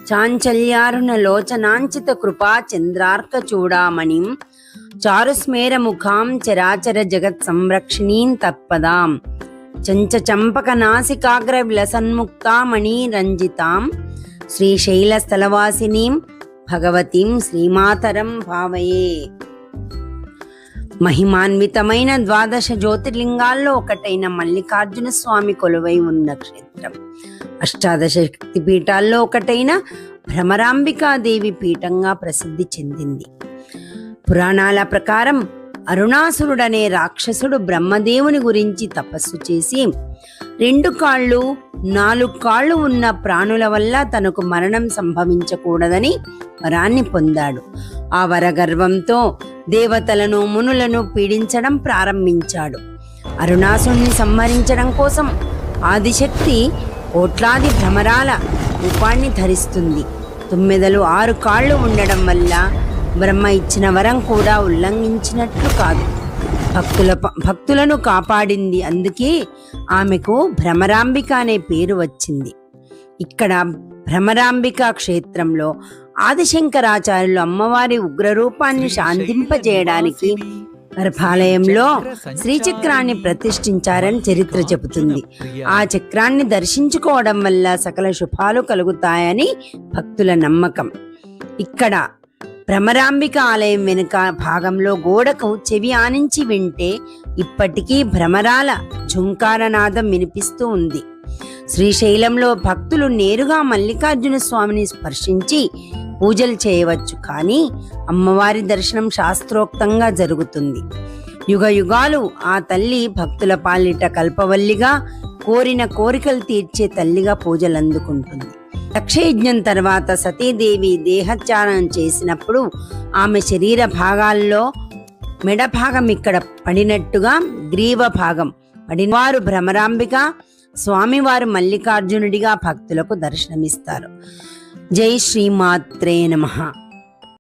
చాంచల్యారుణ లోచనాంచిత కృపా చంద్రార్క చూడామణిం చారుస్మేర ముఖాం చరాచర జగత్ సంరక్షిణీం తత్పదాం చంచ చంపక నాసికాగ్ర విలసన్ముక్తామణి రంజితాం శ్రీశైల స్థలవాసినీం భగవతీం శ్రీమాతరం భావయే. మహిమాన్వితమైన 12 జ్యోతిర్లింగాల్లో ఒకటైన మల్లికార్జున స్వామి కొలువై ఉన్న క్షేత్రం. 18 శక్తి పీఠాల్లో ఒకటైన భ్రమరాంబికాదేవి పీఠంగా ప్రసిద్ధి చెందింది. పురాణాల ప్రకారం అరుణాసురుడనే రాక్షసుడు బ్రహ్మదేవుని గురించి తపస్సు చేసి 2 కాళ్ళు 4 కాళ్ళు ఉన్న ప్రాణుల వల్ల తనకు మరణం సంభవించకూడదని వరాన్ని పొందాడు. ఆ వరగర్వంతో దేవతలను మునులను పీడించడం ప్రారంభించాడు. అరుణాసురుణ్ణి సంహరించడం కోసం ఆదిశక్తి కోట్లాది భ్రమరాల రూపాన్ని ధరిస్తుంది. 9 6 కాళ్ళు ఉండడం వల్ల బ్రహ్మ ఇచ్చిన వరం కూడా ఉల్లంఘించినట్లు కాదు. భక్తులను కాపాడింది. అందుకే ఆమెకు భ్రమరాంబిక అనే పేరు వచ్చింది. ఇక్కడ భ్రమరాంబిక క్షేత్రంలో ఆదిశంకరాచార్యులు అమ్మవారి ఉగ్రరూపాన్ని శాంతింపజేయడానికి గర్భాలయంలో శ్రీచక్రాన్ని ప్రతిష్ఠించారని చరిత్ర చెబుతుంది. ఆ చక్రాన్ని దర్శించుకోవడం వల్ల సకల శుభాలు కలుగుతాయని భక్తుల నమ్మకం. ఇక్కడ భ్రమరాంబిక ఆలయం వెనుక భాగంలో గోడకు చెవి ఆనించి వింటే ఇప్పటికీ భ్రమరాల ఝుంకారనాదం వినిపిస్తూ ఉంది. శ్రీశైలంలో భక్తులు నేరుగా మల్లికార్జున స్వామిని స్పర్శించి పూజలు చేయవచ్చు. కానీ అమ్మవారి దర్శనం శాస్త్రోక్తంగా జరుగుతుంది. యుగ యుగాలు ఆ తల్లి భక్తుల పాలిట కల్పవల్లిగా, కోరిన కోరికలు తీర్చే తల్లిగా పూజలు అందుకుంటుంది. దక్షయజ్ఞం తర్వాత సతీదేవి దేహత్యాగం చేసినప్పుడు ఆమె శరీర భాగాల్లో మెడ భాగం ఇక్కడ పడినట్టుగా గ్రీవ భాగం పడినవారు భ్రమరాంబిక, స్వామివారు మల్లికార్జునుడిగా భక్తులకు దర్శనమిస్తారు. జై శ్రీమాత్రే నమః.